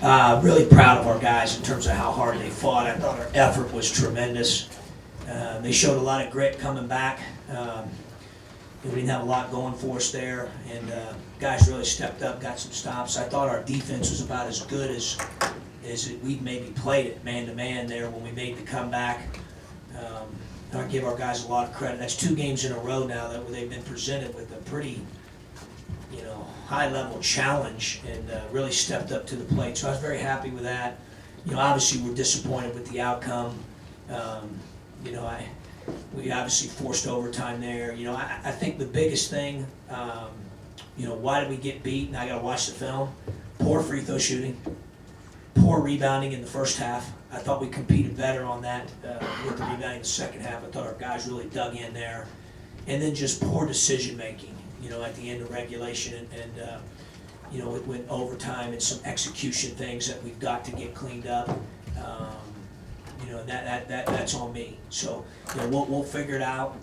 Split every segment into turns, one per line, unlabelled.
Really proud of our guys in terms of how hard they fought. I thought our effort was tremendous. They showed a lot of grit coming back. We didn't have a lot going for us there, and guys really stepped up, got some stops. I thought our defense was about as good as we maybe played it man-to-man there when we made the comeback. I give our guys a lot of credit. That's 2 games in a row now that they've been presented with a pretty, high-level challenge and really stepped up to the plate. So I was very happy with that. Obviously we're disappointed with the outcome. We obviously forced overtime there. I think the biggest thing, why did we get beat? And I got to watch the film. Poor free throw shooting, poor rebounding in the first half. I thought we competed better on that with the rebounding in the second half. I thought our guys really dug in there. And then just poor decision making, at the end of regulation and with overtime and some execution things that we've got to get cleaned up. That's on me. So we'll figure it out.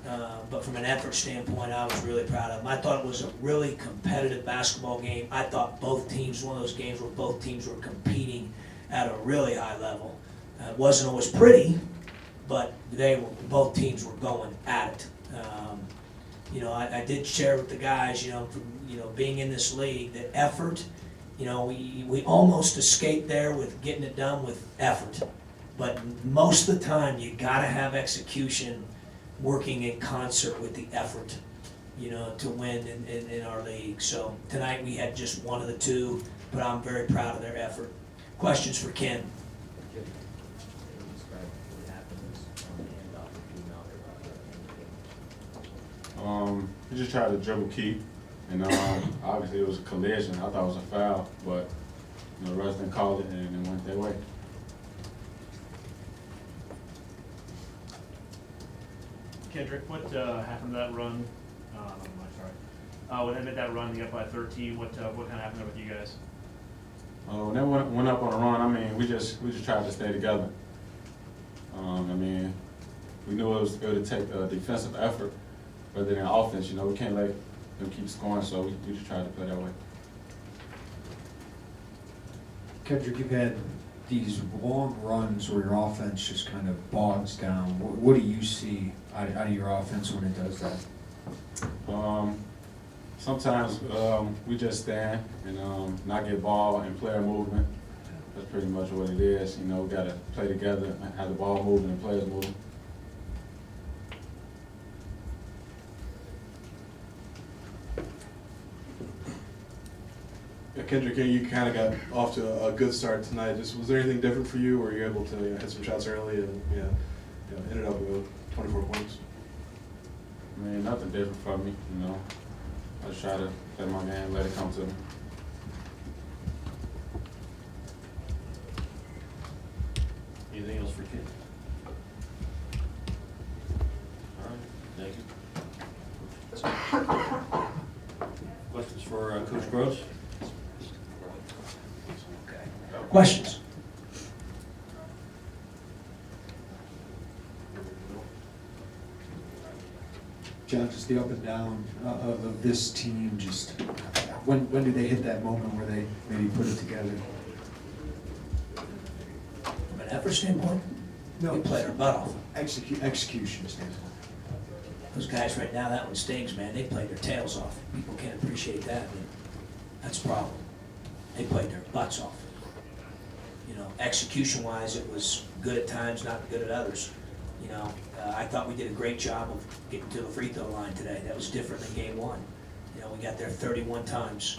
But from an effort standpoint, I was really proud of them. I thought it was a really competitive basketball game. I thought both teams, one of those games where both teams were competing at a really high level. It wasn't always pretty, but both teams were going at it. I did share with the guys, being in this league, the effort. We almost escaped there with getting it done with effort. But most of the time, you gotta have execution working in concert with the effort, to win in our league. So tonight we had just one of the two, but I'm very proud of their effort. Questions for Ken?
He just tried to dribble Keith, and obviously it was a collision. I thought it was a foul, but the refs didn't call it, and it went their way.
Kendrick, what happened to that run? When they made that run, they got by 13. What kind of happened there with you guys?
When they went up on a run, we just tried to stay together. We knew it would take a defensive effort rather than offense. We can't let them keep scoring, so we just tried to play that way.
Kendrick, you've had these long runs where your offense just kind of bogs down. What do you see out of your offense when it does that?
Sometimes we just stand and not get ball and player movement. That's pretty much what it is. We got to play together, have the ball moving and players moving.
Yeah, Kendrick, you kind of got off to a good start tonight. Was there anything different for you? Were you able to hit some shots early and ended up with 24 points?
Nothing different from me. I just try to play my game, let it come to me.
Anything else for Ken? All right, thank you. Questions for Coach Gross?
Questions?
John, just the up and down of this team, just when did they hit that moment where they maybe put it together?
From an effort standpoint, we played our butt off.
Execution standpoint.
Those guys right now, that one stings, man. They played their tails off. People can't appreciate that. That's a problem. They played their butts off. Execution-wise, it was good at times, not good at others. I thought we did a great job of getting to the free throw line today. That was different than game one. We got there 31 times.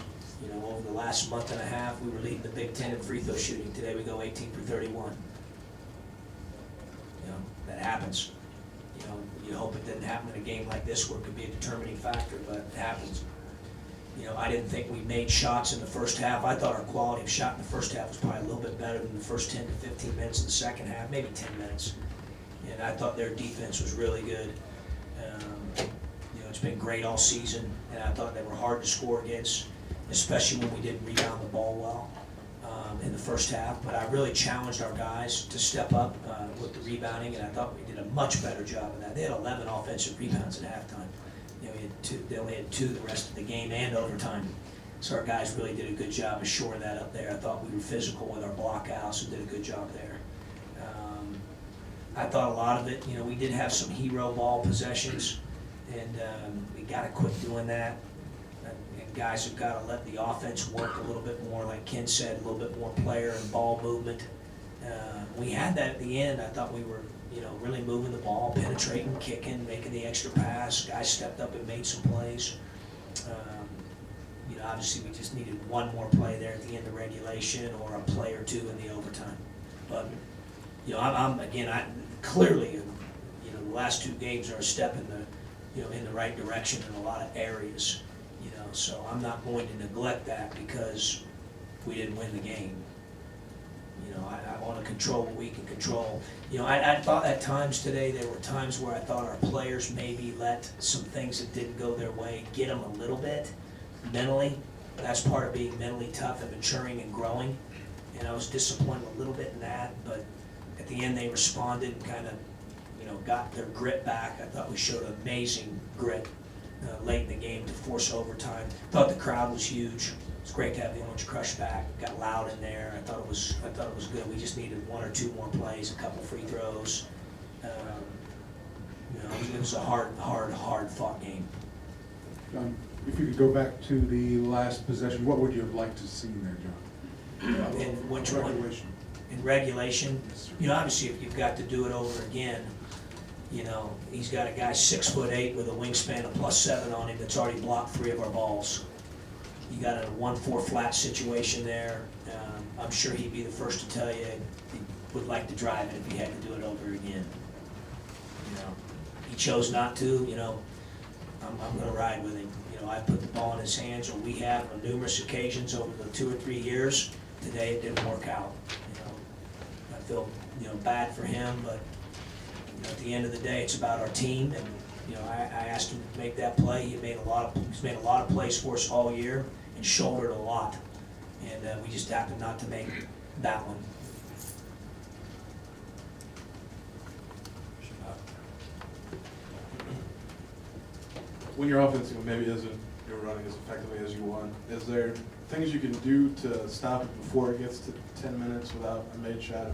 Over the last month and a half, we were leading the Big Ten in free throw shooting. Today we go 18 for 31. That happens. You hope it didn't happen in a game like this where it could be a determining factor, but it happens. I didn't think we made shots in the first half. I thought our quality of shot in the first half was probably a little bit better than the first 10 to 15 minutes of the second half, maybe 10 minutes. And I thought their defense was really good. It's been great all season, and I thought they were hard to score against, especially when we didn't rebound the ball well in the first half. But I really challenged our guys to step up with the rebounding, and I thought we did a much better job of that. They had 11 offensive rebounds at halftime. They only had 2 the rest of the game and overtime. So our guys really did a good job of shoring that up there. I thought we were physical with our blockouts and did a good job there. I thought a lot of it, we did have some hero ball possessions, and we gotta quit doing that. And guys have gotta let the offense work a little bit more, like Ken said, a little bit more player and ball movement. We had that at the end. I thought we were, really moving the ball, penetrating, kicking, making the extra pass. Guys stepped up and made some plays. Obviously, we just needed one more play there at the end of regulation, or a play or two in the overtime. But, I clearly, the last 2 games are a step in the right direction in a lot of areas. So I'm not going to neglect that because we didn't win the game. I want to control what we can control. I thought at times today, there were times where I thought our players maybe let some things that didn't go their way get them a little bit mentally. That's part of being mentally tough and maturing and growing. And I was disappointed a little bit in that, but at the end they responded and kind of, got their grit back. I thought we showed amazing grit late in the game to force overtime. Thought the crowd was huge. It's great to have the Orange Crush back. Got loud in there. I thought it was good. We just needed 1 or 2 more plays, a couple free throws. It was a hard fought game.
If you could go back to the last possession, what would you have liked to see there, John?
In which one?
Regulation.
In regulation,
Yes, sir.
obviously if you've got to do it over again, he's got a guy 6'8" with a wingspan of +7 on him that's already blocked 3 of our balls. You got a 1-4 flat situation there. I'm sure he'd be the first to tell you he would like to drive it if he had to do it over again. He chose not to, I'm gonna ride with him. I put the ball in his hands, or we have on numerous occasions over the 2 or 3 years. Today it didn't work out. I feel, bad for him, but, at the end of the day, it's about our team, and, I asked him to make that play. He's made a lot of plays for us all year and shouldered a lot, and we just happened not to make that one.
When your offense maybe isn't running as effectively as you want, is there things you can do to stop it before it gets to 10 minutes without a made shot?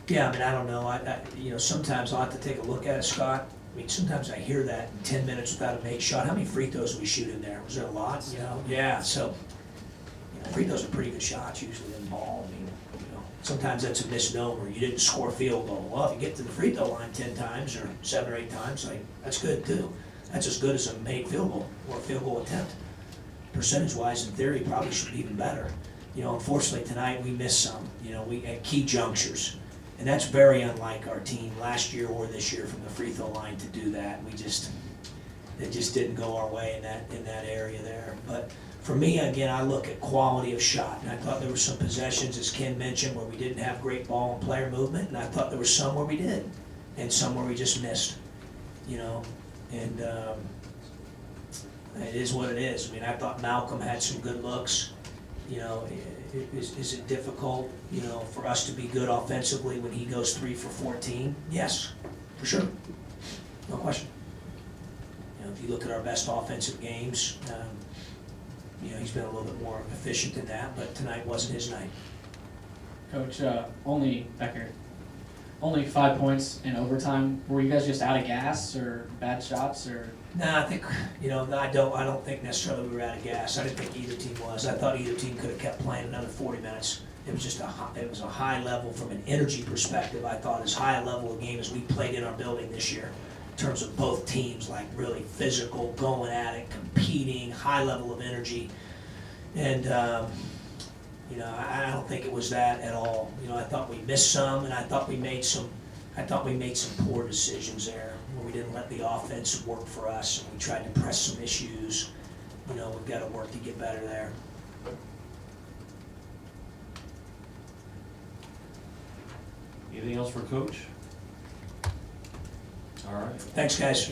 Yeah, I don't know. Sometimes I'll have to take a look at it, Scott. Sometimes I hear that in 10 minutes without a made shot. How many free throws did we shoot in there? Was there a lot? Yeah. So, free throws are pretty good shots usually in ball. Sometimes that's a misnomer. You didn't score a field goal. Well, if you get to the free throw line 10 times or 7 or 8 times, that's good too. That's as good as a made field goal or a field goal attempt. Percentage-wise, in theory, probably should be even better. Unfortunately tonight we missed some. We at key junctures. And that's very unlike our team last year or this year from the free throw line to do that. It just didn't go our way in that area there. But for me, again, I look at quality of shot. And I thought there were some possessions, as Ken mentioned, where we didn't have great ball and player movement. And I thought there were some where we did, and some where we just missed. And it is what it is. I thought Malcolm had some good looks. Is it difficult, for us to be good offensively when he goes 3 for 14? Yes, for sure, no question. If you look at our best offensive games, he's been a little bit more efficient than that, but tonight wasn't his night.
Coach, only 5 points in overtime. Were you guys just out of gas or bad shots or?
No, I think, I don't think necessarily we were out of gas. I didn't think either team was. I thought either team could have kept playing another 40 minutes. It was just a high level from an energy perspective. I thought as high a level of game as we played in our building this year, in terms of both teams, like really physical, going at it, competing, high level of energy. And, I don't think it was that at all. I thought we missed some, and I thought we made some poor decisions there, where we didn't let the offense work for us, and we tried to press some issues. We've got to work to get better there.
Anything else for Coach? All right.
Thanks, guys.